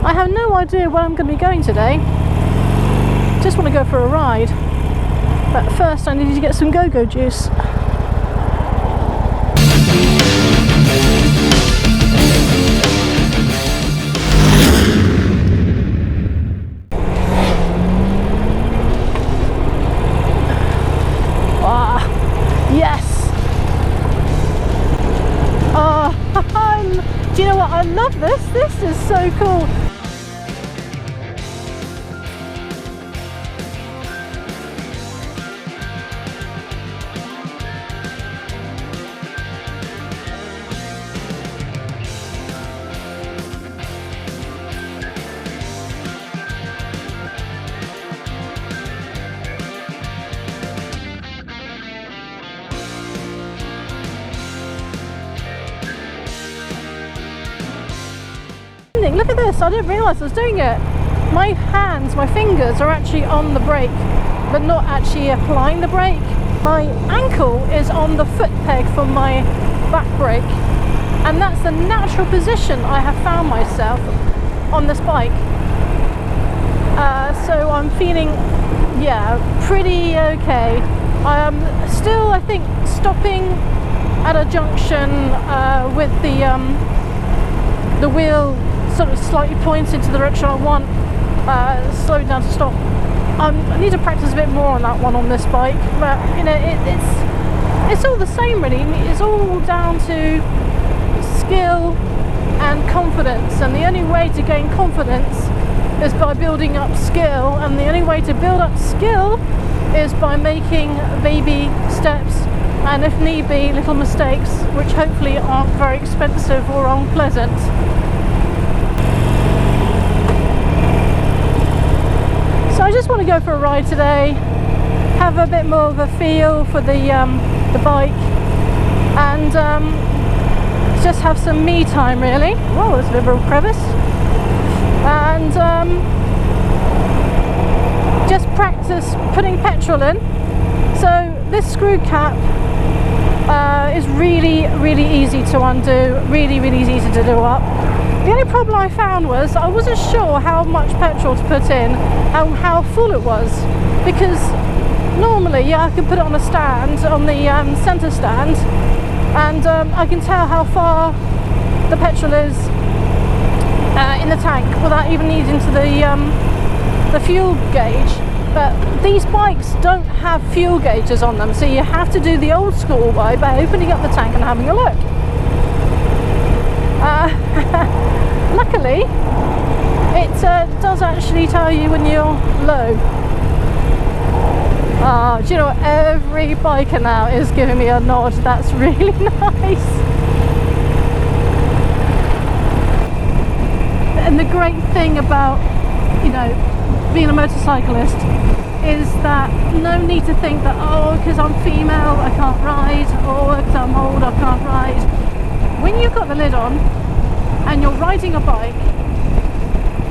I have no idea where I'm going to be going today. Just want to go for a ride. But first I need to get some go-go juice. Yes! Oh, do you know what? I love this. This is so cool. Look at this, I didn't realise I was doing it. My hands, my fingers are actually on the brake, but not actually applying the brake. My ankle is on the foot peg for my back brake, and that's the natural position I have found myself on this bike. So I'm feeling, yeah, pretty okay. I am still, I think, stopping at a junction with the wheel sort of slightly pointed to the direction I want, slowed down to stop. I need to practice a bit more on that one on this bike, but you know, it's all the same really. It's all down to skill and confidence, and the only way to gain confidence is by building up skill, and the only way to build up skill is by making baby steps, and if need be, little mistakes, which hopefully aren't very expensive or unpleasant. So I just want to go for a ride today, have a bit more of a feel for the bike, and just have some me time really. Whoa, there's a little crevice. And just practice putting petrol in. So this screw cap is really, really easy to undo, really, really easy to do up. The only problem I found was I wasn't sure how much petrol to put in and how full it was, because normally, yeah, I can put it on a stand, on the centre stand, and I can tell how far the petrol is in the tank without even needing to the fuel gauge. But these bikes don't have fuel gauges on them, so you have to do the old school way by opening up the tank and having a look. Luckily, it does actually tell you when you're low. Do you know what? Every biker now is giving me a nod. That's really nice. And the great thing about, you know, being a motorcyclist is that no need to think that, oh, because I'm female I can't ride, or because I'm old I can't ride. When you've got the lid on and you're riding a bike,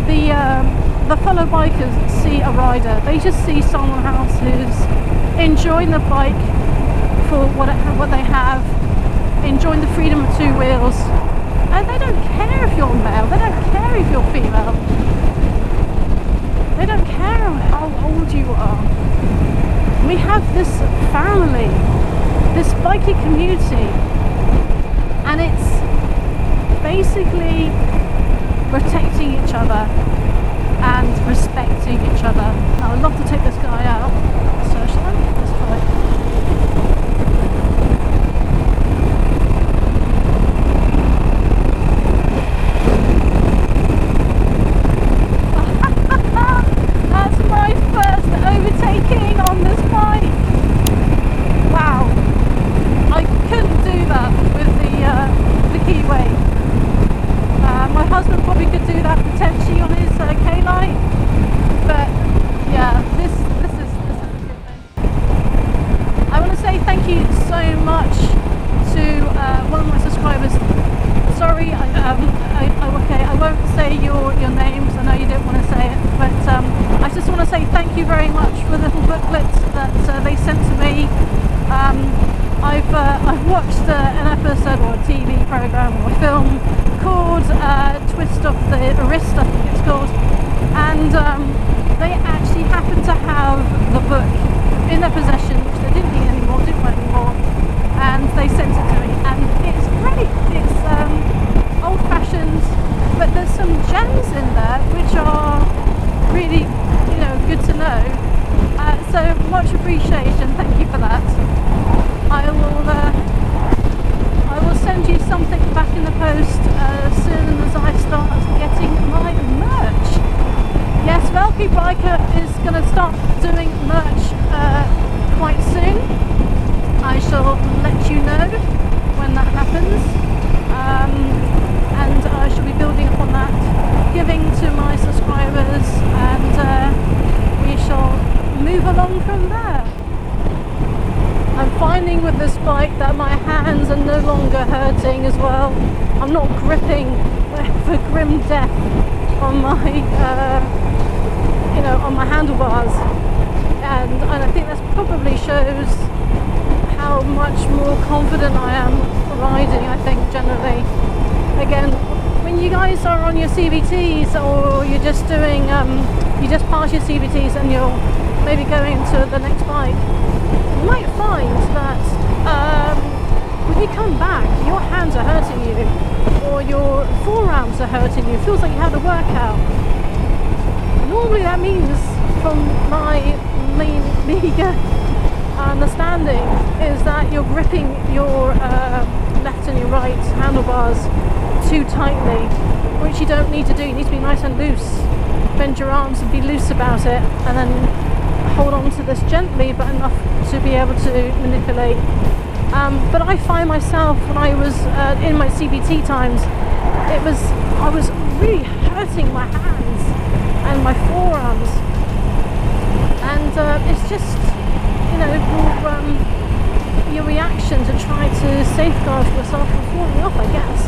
the fellow bikers see a rider. They just see someone else who's enjoying the bike for what they have, enjoying the freedom of two wheels, and they don't care if you're male, they don't care if you're female, they don't care how old you are. We have this family, this bikie community, and it's basically protecting each other and respecting each other. Now I'd love to take this guy out, so shall I? Let's try. That's my first overtaking on this bike. Wow, I couldn't do that with the keyway. My husband probably could do that potentially on his K-Light, but yeah, this is hoping for grim death on my, you know, on my handlebars, and I think that probably shows how much more confident I am riding. I think generally, again, when you guys are on your CVTs or you're just doing, you just pass your CVTs and you're maybe going to the next bike, you might find that when you come back, your hands are hurting you, or your forearms are hurting you. It feels like you had a workout. Normally that means, from my meager understanding, is that you're gripping your left and your right handlebars too tightly, which you don't need to do. You need to be nice and loose. Bend your arms and be loose about it, and then hold on to this gently, but enough to be able to manipulate. But I find myself, when I was in my CVT times, I was really hurting my hands and my forearms, and it's just, you know, your reaction to try to safeguard yourself from falling off, I guess,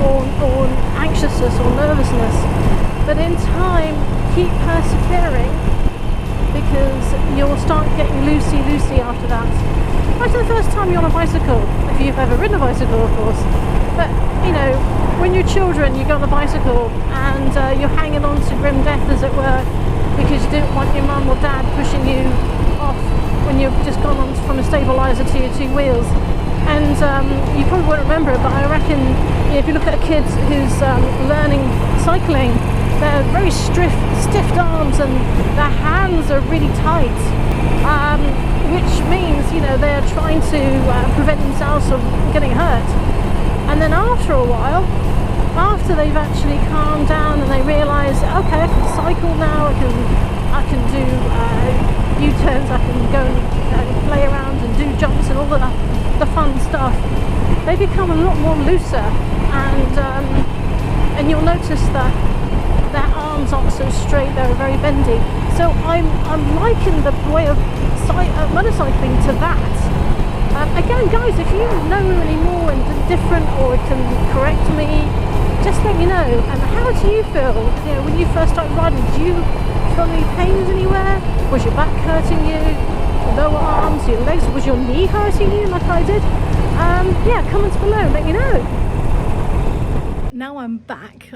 or anxiousness or nervousness. But in time, keep persevering, because you'll start getting loosey after that. Right, the first time you're on a bicycle, if you've ever ridden a bicycle, of course. But, you know, when you're children, you go on a bicycle and you're hanging on to grim death, as it were, because you didn't want your mum or dad pushing you off when you've just gone on from a stabiliser to your two wheels. And you probably won't remember it, but I reckon, you know, if you look at a kid who's learning cycling, they're very stiff arms and their hands are really tight, which means, you know, they're trying to prevent themselves from getting hurt. And then after a while, after they've actually calmed down and they realise, okay, I can cycle now, I can do U-turns, I can go and play around and do jumps and all the fun stuff, they become a lot more looser, and you'll notice that their arms aren't so straight, they're very bendy. So I'm liking the way of motorcycling to that. Again, guys, if you know any more and different, or can correct me, just let me know. And how do you feel? You know, when you first started riding, did you feel any pains anywhere? Was your back hurting you? Lower arms, your legs? Was your knee hurting you like I did? Yeah, comments below, let me know. Now I'm back,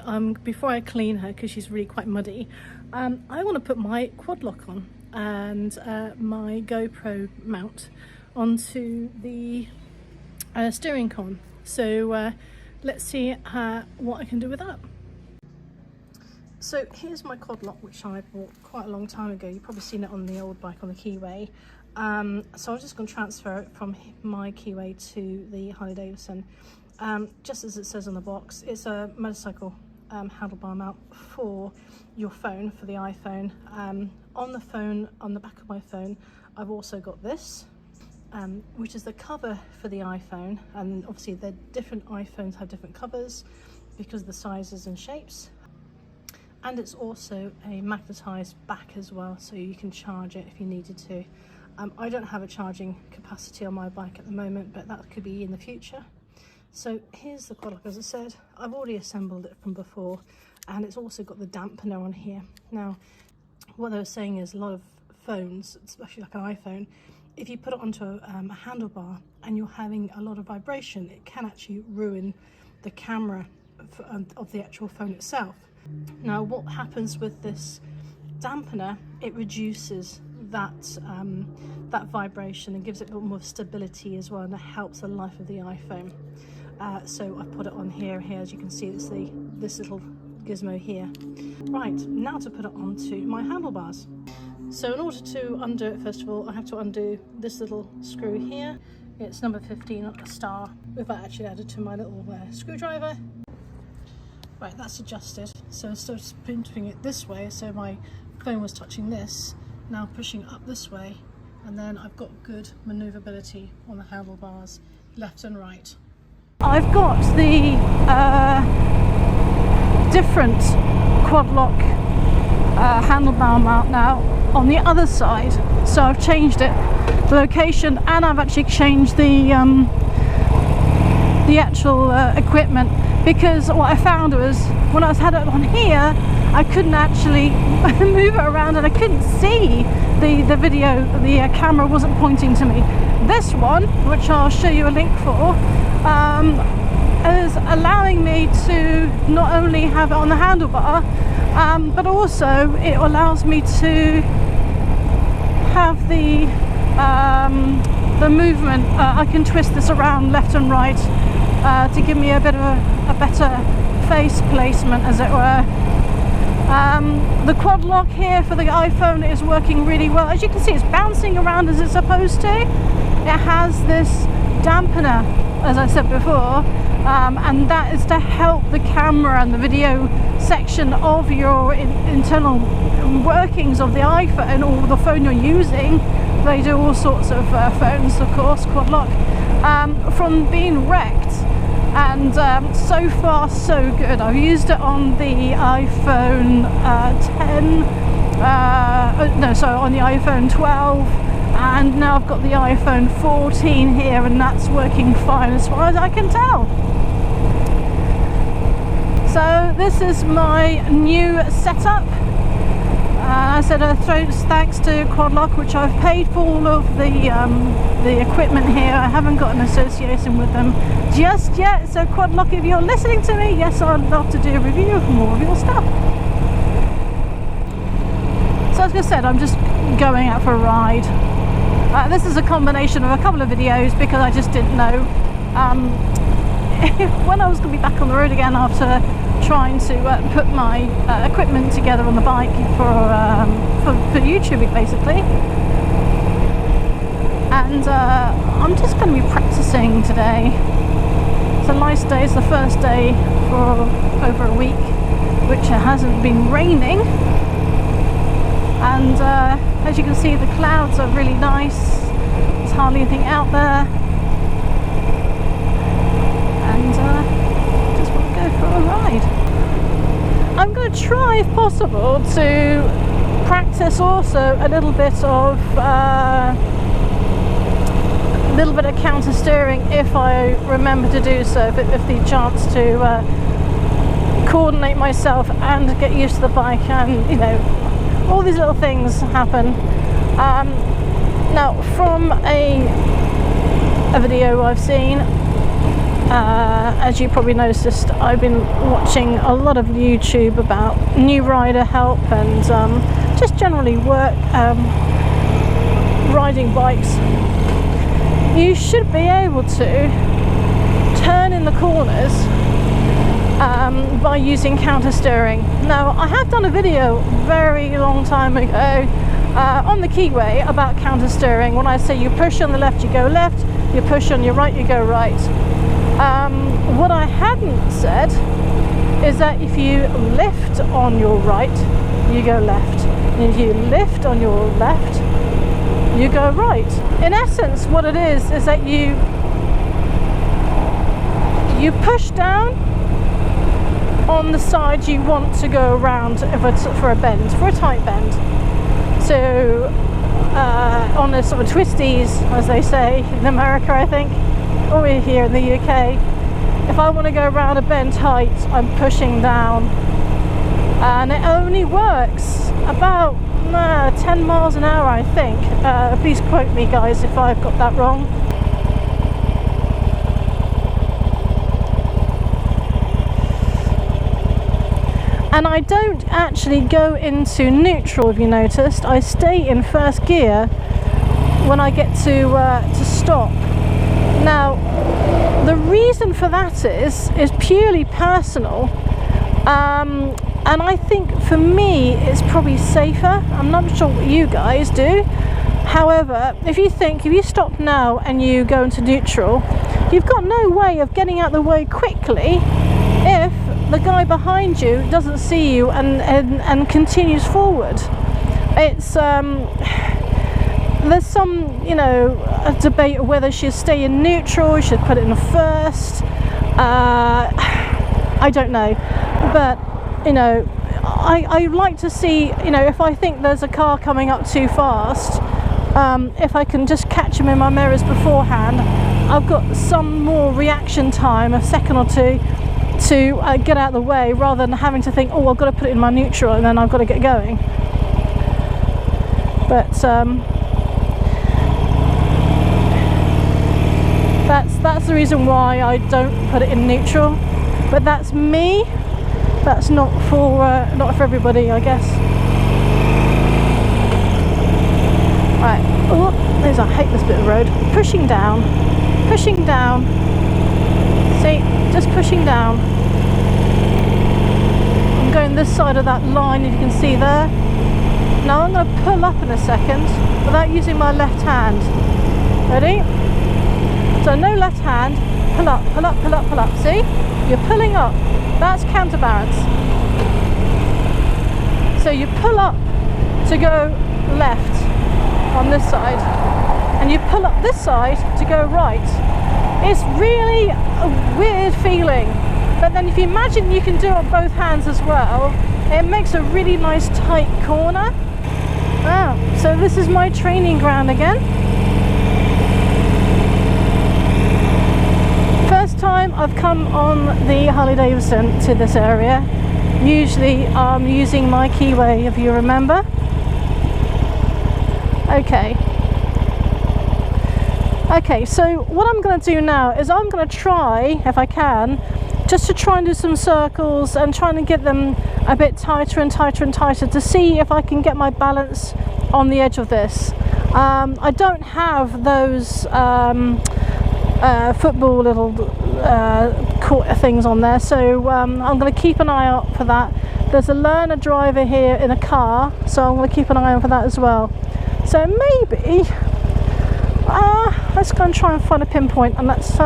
before I clean her, because she's really quite muddy, I want to put my QuadLock on and my GoPro mount onto the steering column. So let's see what I can do with that. So here's my QuadLock, which I bought quite a long time ago. You've probably seen it on the old bike on the Keyway. So I'm just going to transfer it from my Keyway to the Harley Davidson. Just as it says on the box, it's a motorcycle handlebar mount for your phone, for the iPhone. On the phone, on the back of my phone, I've also got this, which is the cover for the iPhone. And obviously the different iPhones have different covers because of the sizes and shapes. And it's also a magnetised back as well, so you can charge it if you needed to. I don't have a charging capacity on my bike at the moment, but that could be in the future. So here's the QuadLock, as I said. I've already assembled it from before, and it's also got the dampener on here. Now, what they were saying is a lot of phones, especially like an iPhone, if you put it onto a handlebar and you're having a lot of vibration, it can actually ruin the camera of the actual phone itself. Now, what happens with this dampener, it reduces that vibration and gives it a bit more stability as well, and it helps the life of the iPhone. So I put it on here, as you can see, it's this little gizmo here. Right, now to put it onto my handlebars. So in order to undo it, first of all, I have to undo this little screw here. It's number 15, not a star, with that actually added to my little screwdriver. Right, that's adjusted. So instead of spinning it this way, so my phone was touching this, now pushing up this way, and then I've got good maneuverability on the handlebars, left and right. I've got the different QuadLock handlebar mount now on the other side, so I've changed it, the location, and I've actually changed the actual equipment. because what I found was when I was had it on here, I couldn't actually move it around and I couldn't see the video. The camera wasn't pointing to me. This one, which I'll show you a link for, is allowing me to not only have it on the handlebar, but also it allows me to have the movement. I can twist this around left and right to give me a bit of a better face placement, as it were. The QuadLock here for the iPhone is working really well. As you can see, it's bouncing around as it's supposed to. It has this dampener, as I said before, and that is to help the camera and the video section of your internal workings of the iPhone or the phone you're using. They do all sorts of phones, of course, QuadLock, from being wrecked. And so far so good. I've used it on the iPhone 10, on the iPhone 12, and now I've got the iPhone 14 here, and that's working fine as far as I can tell. So this is my new setup. I said thanks to QuadLock, which I've paid for all of the equipment here. I haven't got an association with them just yet. So QuadLock, if you're listening to me, yes, I'd love to do a review of more of your stuff. So as I said, I'm just going out for a ride. This is a combination of a couple of videos because I just didn't know when I was going to be back on the road again after trying to put my equipment together on the bike for YouTubing, basically. And I'm just going to be practicing today. It's a nice day. It's the first day for over a week, which it hasn't been raining. And as you can see, the clouds are really nice. There's hardly anything out there. And just want to go for a ride. I'm going to try, if possible, to practice also a little bit of counter steering if I remember to do so. If the chance to coordinate myself and get used to the bike, and you know, all these little things happen. Now, from a video I've seen. As you probably noticed, I've been watching a lot of YouTube about new rider help and just generally riding bikes. You should be able to turn in the corners by using counter steering. Now, I have done a video very long time ago on the Keyway about counter steering. When I say you push on the left, you go left, you push on your right, you go right. What I hadn't said is that if you lift on your right, you go left. And if you lift on your left, you go right. In essence, what it is that you push down on the side you want to go around for a bend, for a tight bend. So on the sort of twisties, as they say in America, I think, or here in the UK, if I want to go around a bend tight, I'm pushing down, and it only works about 10 miles an hour, I think. Please quote me, guys, if I've got that wrong. And I don't actually go into neutral, if you noticed. I stay in first gear when I get to stop. Now, the reason for that is purely personal, and I think for me it's probably safer. I'm not sure what you guys do. However, if you stop now and you go into neutral, you've got no way of getting out the way quickly if the guy behind you doesn't see you and continues forward. It's there's some, a debate of whether she should stay in neutral, should put it in first. I don't know, but I like to see, if I think there's a car coming up too fast, if I can just catch him in my mirrors beforehand, I've got some more reaction time, a second or two, to get out of the way, rather than having to think, oh, I've got to put it in my neutral and then I've got to get going. But that's the reason why I don't put it in neutral. But that's me. That's not for everybody, I guess. Right. Oh, I hate this bit of road. Pushing down. Pushing down. See, just pushing down. I'm going this side of that line, if you can see there. Now I'm going to pull up in a second without using my left hand. Ready? So no left hand. Pull up, pull up, pull up, pull up. See? You're pulling up. That's counterbalance. So you pull up to go left on this side, and you pull up this side to go right. It's really a weird feeling, but then if you imagine you can do it with both hands as well, it makes a really nice tight corner. Wow, so this is my training ground again. First time I've come on the Harley Davidson to this area. Usually I'm using my keyway, if you remember. Okay, so what I'm going to do now is I'm going to try, if I can, just to try and do some circles and trying to get them a bit tighter and tighter and tighter to see if I can get my balance on the edge of this. I don't have those football little things on there, so I'm going to keep an eye out for that. There's a learner driver here in a car, so I'm going to keep an eye out for that as well. So maybe let's go and try and find a pinpoint, and let's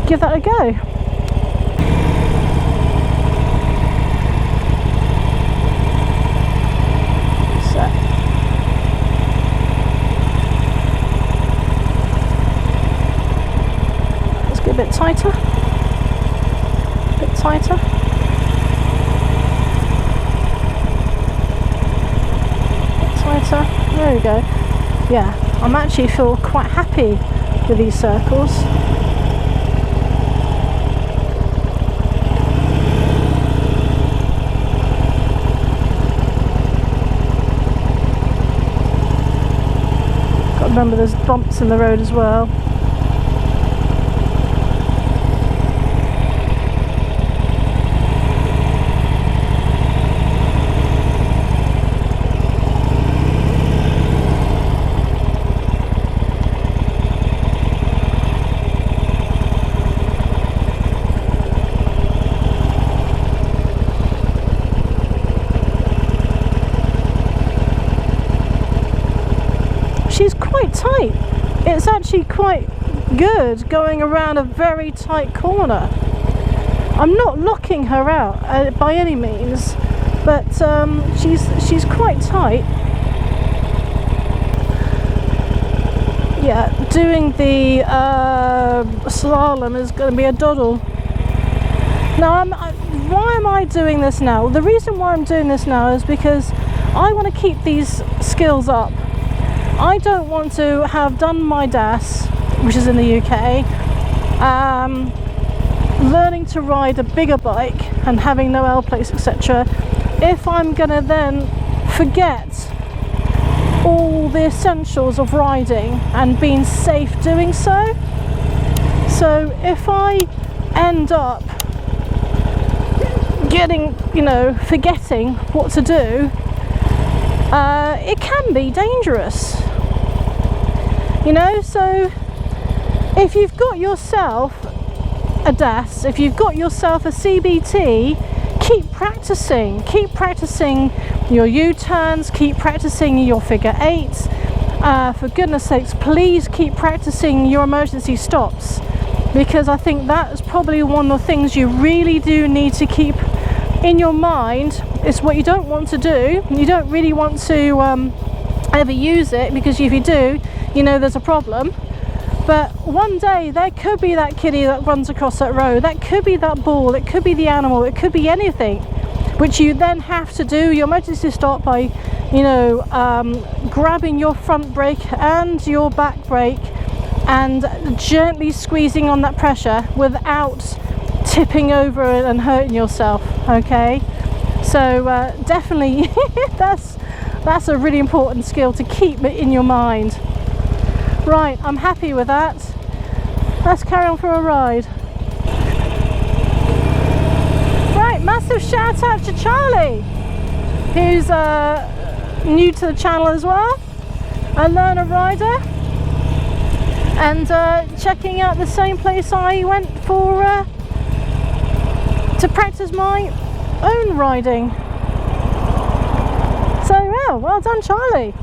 give that a go. Let's get a bit tighter. A bit tighter. Tighter. There we go. Yeah, I'm actually feel quite happy with these circles. Got to remember there's bumps in the road as well. She's quite tight. It's actually quite good going around a very tight corner. I'm not locking her out by any means, but she's quite tight. Yeah, doing the slalom is going to be a doddle. Now, why am I doing this now? The reason why I'm doing this now is because I want to keep these skills up. I don't want to have done my DAS, which is in the UK, learning to ride a bigger bike and having no L plates, etc., if I'm going to then forget all the essentials of riding and being safe doing so. So if I end up forgetting what to do, it can be dangerous, so if you've got yourself a DAS, if you've got yourself a CBT, keep practicing your U-turns, keep practicing your figure eights. For goodness sakes, please keep practicing your emergency stops, because I think that is probably one of the things you really do need to keep in your mind. It's what you don't want to do. You don't really want to ever use it, because if you do, there's a problem. But one day there could be that kiddie that runs across that road, that could be that ball, it could be the animal, it could be anything, which you then have to do your emergency stop by grabbing your front brake and your back brake and gently squeezing on that pressure without tipping over and hurting yourself. Okay, so definitely that's a really important skill to keep in your mind. Right, I'm happy with that. Let's carry on for a ride. Right, massive shout out to Charlie, who's new to the channel as well, a learner rider, and checking out the same place I went for to practice my own riding. So well done Charlie.